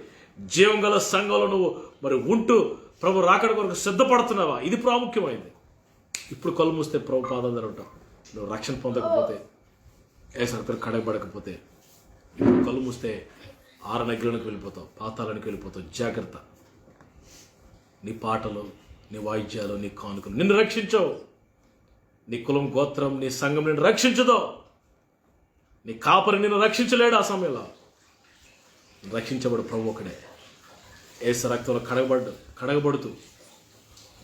జీవం గల సంఘంలో నువ్వు మరి ఉంటూ ప్రభు రాకడ కొరకు సిద్ధపడుతున్నావా? ఇది ప్రాముఖ్యమైంది. ఇప్పుడు కళ్ళు మూస్తే ప్రభు పాదాల దగ్గర ఉంటావు. నువ్వు రక్షణ పొందకపోతే, యేసు రక్తంలో కడగబడకపోతే, ఇప్పుడు కళ్ళు మూస్తే ఆరనగ్రులకు వెళ్ళిపోతావు, పాతాలకు వెళ్ళిపోతావు. జాగ్రత్త. నీ పాటలు, నీ వాయిద్యాలు, నీ కానుకలు నిన్ను రక్షించవు. నీ కులం, గోత్రం, నీ సంఘం నిన్ను రక్షించదు. నీ కాపరి నిన్ను రక్షించలేడు. ఆ సమయంలో రక్షించబడు ప్రభు ఒకడే. యేసు రక్తంలో కడగబడుతూ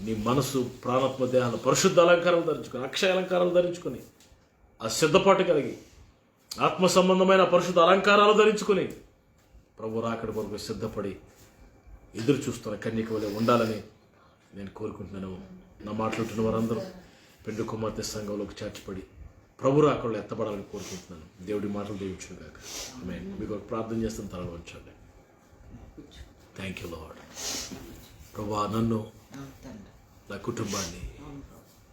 నీ మనసు, ప్రాణాత్మ, దేహాలు పరిశుద్ధ అలంకారాలు ధరించుకొని, అక్షయ అలంకారాలు ధరించుకొని, ఆ సిద్ధపాటు కలిగి ఆత్మ సంబంధమైన పరిశుద్ధ అలంకారాలు ధరించుకొని ప్రభు రాకడ కొరకు సిద్ధపడి ఎదురు చూస్తున్న కన్యక వలె ఉండాలని నేను కోరుకుంటున్నాను. నా మాట్లాడుతున్న వారందరూ పెండ్లి కుమార్తె సంఘంలోకి చేర్చబడి ప్రభు రాకడలో ఎత్తబడాలని కోరుకుంటున్నాను. దేవుడి మాటలు దీవించును గాక. ఆమేన్. మీకు ప్రార్థన చేస్తున్న తలలో ఉంచండి. Thank you lord. ప్రభువా, నన్ను, నా కుటుంబాన్ని,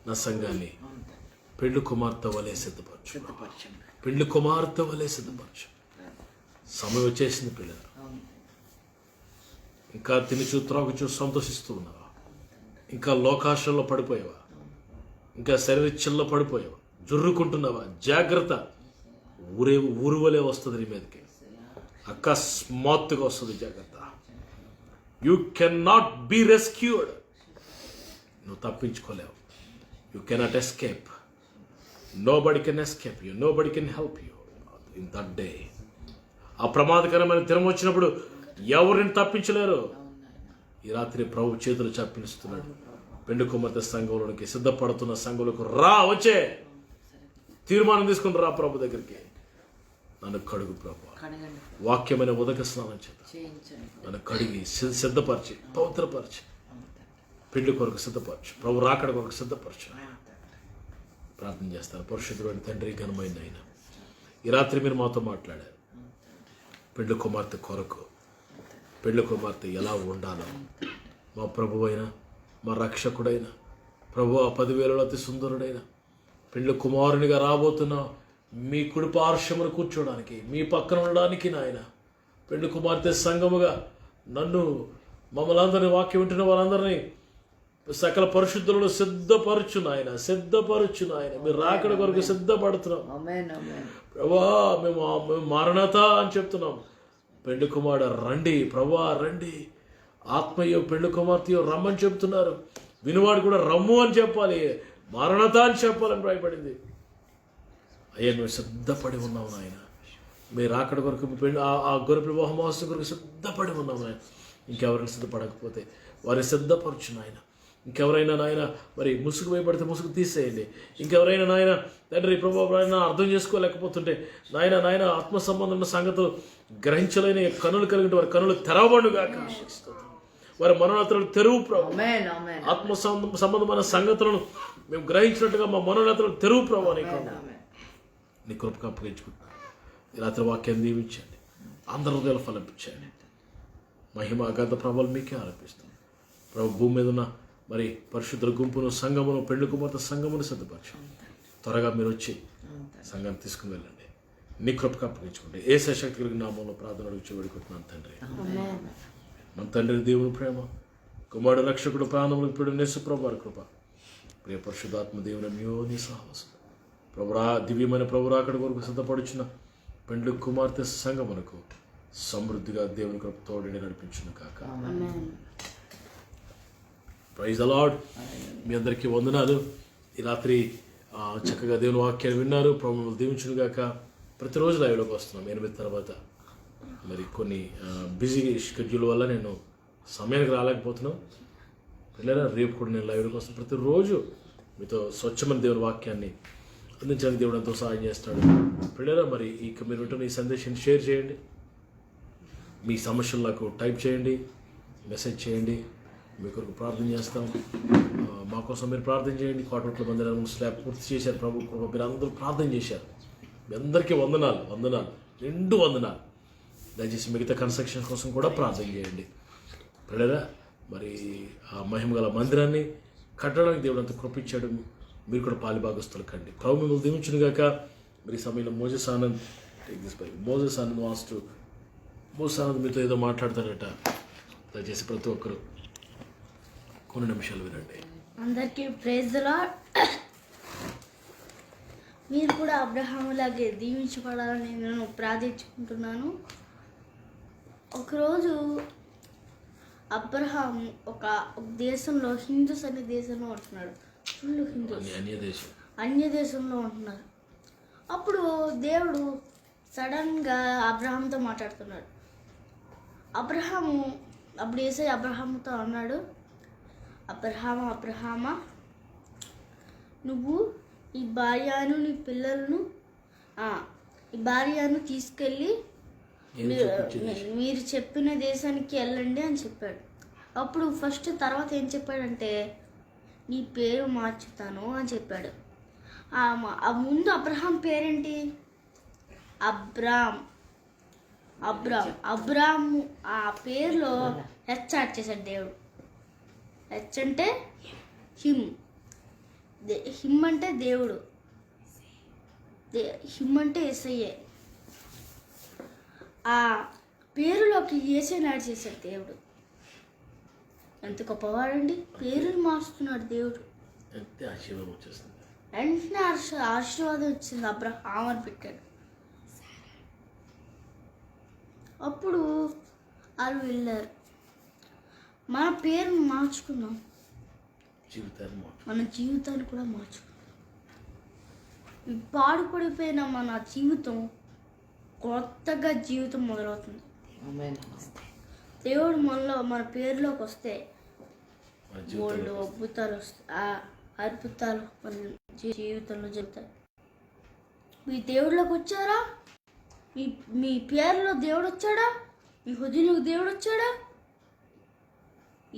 నా సంఘాన్ని పెండ్లి కుమార్తె వలె సిద్ధపరచు, సిద్ధపరచండి. పెండ్లి కుమార్తె వలె సిద్ధపరచు. సమయం వచ్చేసింది పిల్లలు. అవును. ఇంకా తినుచు త్రాగుచు సంతోషిస్తూ ఉన్నావా? ఇంకా లోకాశల్లో పడిపోయావా? ఇంకా శరీరచ్చిల్లో పడిపోయావా? జుర్రుకుంటున్నావా? జాగ్రత్త, ఊరు వలె వస్తుంది నీ మీదకి, అకస్మాత్తుగా వస్తుంది. జాగ్రత్త. You can not be rescued. నువ్వు తప్పించుకోలేవు. You cannot escape. Nobody can escape you, nobody can help you in that day. ఆ ప్రమాదకరమైన దినం వచ్చినప్పుడు ఎవరిని తప్పించలేరు. ఈ రాత్రి ప్రభు చేతులు చప్పిస్తున్నాడు. పెండు కుమార్తె సంఘంలోనికి సిద్ధపడుతున్న సంఘంలోకి రా, వచ్చే తీర్మానం తీసుకుని రా ప్రభు దగ్గరికి. నన్ను కడుగు ప్రభు, కడగండి, వాక్యమైన ఉదక స్నానం చేత చేయించండి. నన్ను కడిగి సిద్ధపరిచి పవిత్రపరిచి పెళ్లి కొరకు సిద్ధపరచు. ప్రభు రాకడ కొరకు సిద్ధపరచు. ప్రార్థన చేస్తాను. పరిశుద్ధుడైన తండ్రి, ఘనమైన ఆయన, ఈ రాత్రి మీరు మాతో మాట్లాడారు. పెళ్లి కుమార్తె కొరకు, పెళ్లి కుమార్తె ఎలా ఉండాలో మా ప్రభువైన, మా రక్షకుడైన ప్రభు, ఆ 10,000 అతి సుందరుడైన పెళ్లి కుమారునిగా రాబోతున్న మీ కుడి పార్శ్వమును కూర్చోడానికి, మీ పక్కన ఉండడానికి నాయన, పెళ్లి కుమార్తె సంఘముగా నన్ను, మమ్మల్ని అందరినీ, వాక్యం వింటున్న వారందరినీ సకల పరిశుద్ధులను సిద్ధపరచు నాయన, సిద్ధపరచు నాయన. మీరు రాకడ కొరకు సిద్ధపడుతున్నాం ప్రభా. మేము మారణత అని చెప్తున్నాం. పెళ్లి కుమారుడు రండి ప్రభా, రండి. ఆత్మయ్యో పెళ్లి కుమార్తెయో రమ్మని చెప్తున్నారు. వినువాడు కూడా రమ్ము అని చెప్పాలి, మారణత అని చెప్పాలని భయపడింది. అయ్యా, మేము సిద్ధపడి ఉన్నాం నాయన. మీరు రాకడ కొరకు, మీ పెళ్లి ఆ గొర్రె వివాహ మహోత్సవం కొరకు సిద్ధపడి ఉన్నాం నాయన. ఇంకెవరైనా సిద్ధపడకపోతే వారిని సిద్ధపరచు నాయన. ఇంకెవరైనా నాయన మరి ముసుగు వేయబడితే ముసుగు తీసేయండి. ఇంకెవరైనా నాయన తండ్రి ప్రభు అర్థం చేసుకోలేకపోతుంటే నాయన ఆత్మ సంబంధమైన సంగతులు గ్రహించలేని కనులు కలిగిన వారి కనులు తెరవబడుగా, వారి మనోనేత్రాలు తెరువు ప్రభు. ఆత్మ సంబంధమైన సంగతులను మేము గ్రహించినట్టుగా మా మనోనేత్రాలు తెరువు ప్రభు. నీ కృపకు అప్పగించుకుంటున్నాను. ఈ రాత్రి వాక్యాన్ని దీవించండి, అందరి హృదయాలు ఫలించండి. మహిమ అగాధ ప్రభావాలు మీకే ఆరోపిస్తాం ప్రభు. భూమి మీద ఉన్న మరి పరిశుద్ధుల గుంపును, సంఘమును, పెళ్లి కుమార్తె సంఘమును సిద్ధపరచు. త్వరగా మీరు వచ్చి సంఘాన్ని తీసుకుని వెళ్ళండి. నీ కృపకు అప్పగించుకోండి. ఏ శక్తి కలిగిన నామంలో ప్రార్థన అడుగుచు వేడుకుంటున్నాను తండ్రి. మన తండ్రి దేవుని ప్రేమ, కుమారుడు రక్షకుడు ప్రాణములకు పెడు నేసుప్రభు వారి కృప, ప్రియ పరిశుద్ధాత్మ దేవుని అన్యోన్య సహవాసం ప్రభురా, దివ్యమైన ప్రభురా అక్కడి వరకు సిద్ధపడుచున్న పెండ్లి కుమార్తె సంఘమునకు సమృద్ధిగా దేవుని కృప తోడని నడిపించును కాక. Praise the lord. మీ అందరికీ వందనాలు. ఈ రాత్రి చక్కగా దేవుని వాక్యాన్ని విన్నారు. ప్రభువును దీవించును గాక. ప్రతిరోజు లైవ్లోకి వస్తున్నాం 8 తర్వాత. మరి కొన్ని బిజీ షెడ్యూల్ వల్ల నేను సమయానికి రాలేకపోతున్నాం. పిల్లల రేపు కూడా నేను లైవ్లోకి వస్తాను. ప్రతిరోజు మీతో స్వచ్ఛమైన దేవుని వాక్యాన్ని అందించడానికి దేవుడు ఎంతో సహాయం చేస్తాడు. పిల్లల మరి మీరు వింటున్న ఈ సందేశాన్ని షేర్ చేయండి. మీ సమస్యలు నాకు టైప్ చేయండి, మెసేజ్ చేయండి. మీ కొరకు ప్రార్థన చేస్తాం. మా కోసం మీరు ప్రార్థన చేయండి. కోటల మందిరం స్లాబ్ పూర్తి చేశారు ప్రభు కృప. మీరు అందరూ ప్రార్థన చేశారు. మీ అందరికీ వందనాలు, నిండు వందనాలు. దయచేసి మిగతా కన్స్ట్రక్షన్ కోసం కూడా ప్రార్థన చేయండి. పిల్లరా మరి ఆ మహిమగల మందిరాన్ని కట్టడానికి దేవుడు అంత కృపించాడు. మీరు కూడా పాలిభాగస్తులు కండి. ప్రభు మిమ్మల్ని దీవించును గాక. మరి ఈ సమయంలో మోజెస్ ఆనంద్ మీతో ఏదో మాట్లాడతారట. దయచేసి ప్రతి ఒక్కరు కొన్ని నిమిషాలు వినండి. అందరికీ ప్రైజ్ ది లార్డ్. మీరు కూడా అబ్రహాములాగే దీవించబడాలని నేను ప్రార్థించుకుంటున్నాను. ఒకరోజు అబ్రహాం ఒక దేశంలో, హిందూస్ అనే దేశంలో ఉంటున్నాడు. ఫుల్ హిందూస్ అన్య దేశంలో ఉంటున్నారు. అప్పుడు దేవుడు సడన్గా అబ్రహాంతో మాట్లాడుతున్నాడు. అప్పుడు యేసయ్య అబ్రహాముతో అన్నాడు, అబ్రహామా, నువ్వు ఈ భార్యను, నీ పిల్లలను, ఈ భార్యను తీసుకెళ్ళి మీరు చెప్పిన దేశానికి వెళ్ళండి అని చెప్పాడు. అప్పుడు తర్వాత ఏం చెప్పాడంటే, నీ పేరు మార్చుతాను అని చెప్పాడు. ముందు అబ్రహాం పేరేంటి? అబ్రాము. ఆ పేరులో హెచ్ యాడ్ చేశాడు దేవుడు. హెచ్ అంటే హిమ్ అంటే దేవుడు, హిమ్ అంటే యేసయ్యే. ఆ పేరులోకి యేసయ్యని యాడ్ చేశాడు దేవుడు. ఎంత గొప్పవాడండి. పేరుని మార్చుతున్నాడు దేవుడు. అంతే ఆశీర్వాదం వచ్చేస్తుంది. వెంటనే ఆశీర్వాదం వచ్చింది. అబ్రహాం అని పెట్టాడు. అప్పుడు వాళ్ళు వెళ్ళారు. మన పేరును మార్చుకున్నాం, మన జీవితాన్ని కూడా మార్చుకున్నాం. ఈ పాడుపడిపోయిన మన జీవితం కొత్తగా జీవితం మొదలవుతుంది. దేవుడు మన పేరులోకి వస్తే బోల్డ్ అద్భుతాలు వస్తాయి. అద్భుతాలు మన జీవితంలో జరుగుతాయి. మీ దేవుడిలోకి వచ్చారా? మీ పేరులో దేవుడు వచ్చాడా? మీ హృదయంలోకి దేవుడు వచ్చాడా?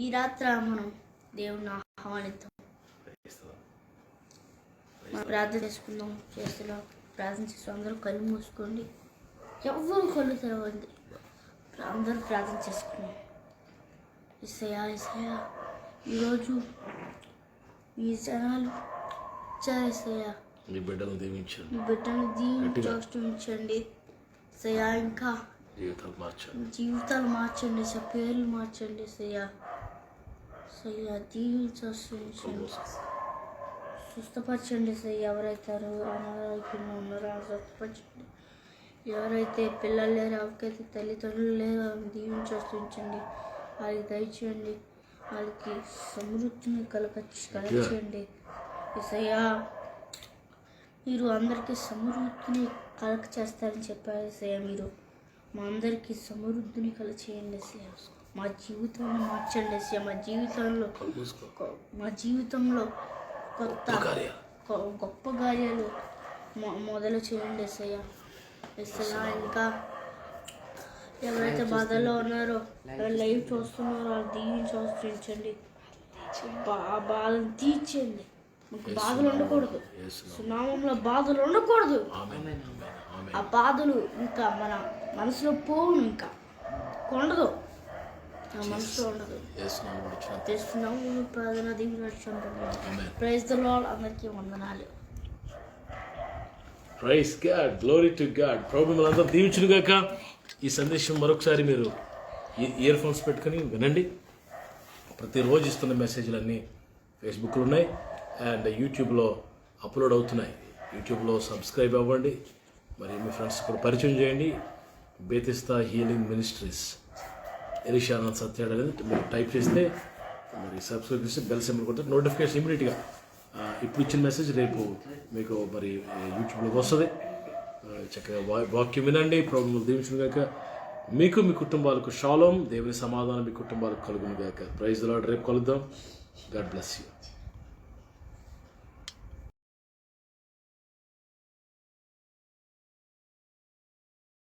ఈ రాత్రి మనం దేవుడిని ఆహ్వానిద్దాం. మనం ప్రార్థన చేసుకుందాం. ప్రార్థన చేస్తూ అందరూ కళ్ళు మూసుకోండి. ఎవరు కళ్ళు తెరవండి. అందరూ ప్రార్థన చేసుకుందాం. యేసయ్యా, యేసయ్యా, ఈరోజు ఈ జనాలు వచ్చారు. యేసయ్యా, మీ బిడ్డను దీవించండి. మీ బిడ్డను దీవించండి. యేసయ్యా, ఇంకా జీవితాలు మార్చండి. పేర్లు మార్చండి. యేసయ్యా, దీవించండి. స్వస్థపరచండి. ఎవరైతే అనారోగ్యంగా ఉన్నారో స్వస్థపరచండి. ఎవరైతే పిల్లలు లేరు, ఎవరికైతే తల్లిదండ్రులు లేరో దీవించండి. వాళ్ళకి దయచేయండి. వాళ్ళకి సమృద్ధిని కలగచేయండి. యేసయ్యా, మీరు అందరికీ సమృద్ధిని కలగ చేస్తారని చెప్పారు. యేసయ్యా, మీరు మా అందరికీ సమృద్ధిని కలగచేయండి. యేసయ్యా, మా జీవితాన్ని మార్చండి. యేసయ్యా, మా జీవితంలో కొత్త గొప్ప కార్యాలు మొదలు చేయండి. యేసయ్యా, ఇంకా ఎవరైతే బాధల్లో ఉన్నారో, ఎవరు లైవ్ చూస్తున్నారో వాళ్ళు దీవించండి. ఆ బాధను తీర్చండి. మాకు బాధలు ఉండకూడదు. సునామంలో బాధలు ఉండకూడదు. ఆ బాధలు ఇంకా మన మనసులో పోవును, ఇంకా కొండదు, ఆ మనసులో ఉండదు. చేస్తున్నాము ప్రార్థన దీవించండి. Praise the Lord. అందరికీ వందనాలు. Praise God, glory to God. ప్రభు మిమ్మల్ని అందరూ దీవించును గాక. ఈ సందేశం మరొకసారి మీరు ఇయర్ ఫోన్స్ పెట్టుకుని వినండి. ప్రతిరోజు ఇస్తున్న మెసేజ్లన్నీ ఫేస్బుక్లో ఉన్నాయి అండ్ యూట్యూబ్లో అప్లోడ్ అవుతున్నాయి. యూట్యూబ్లో సబ్స్క్రైబ్ అవ్వండి. మరి మీ ఫ్రెండ్స్ కూడా పరిచయం చేయండి. బేతిస్తా హీలింగ్ మినిస్ట్రీస్, ఎలిషానంద్ సత్యాడు అనేది మీరు టైప్ చేస్తే మరి సబ్స్క్రైబ్ చేస్తే బెల్ సింబల్ కొడితే నోటిఫికేషన్ ఇమీడియట్గా ఇప్పుడు ఇచ్చిన మెసేజ్ రేపు మీకు మరి యూట్యూబ్లోకి వస్తుంది. చక్కగా వాక్యం వినండి. ప్రభువును దీవించును గాక. మీకు మీ కుటుంబాలకు షాలోమ్, దేవుని సమాధానం మీ కుటుంబాలకు కలుగును గాక. Praise the Lord. రేపు కలుద్దాం. God bless you.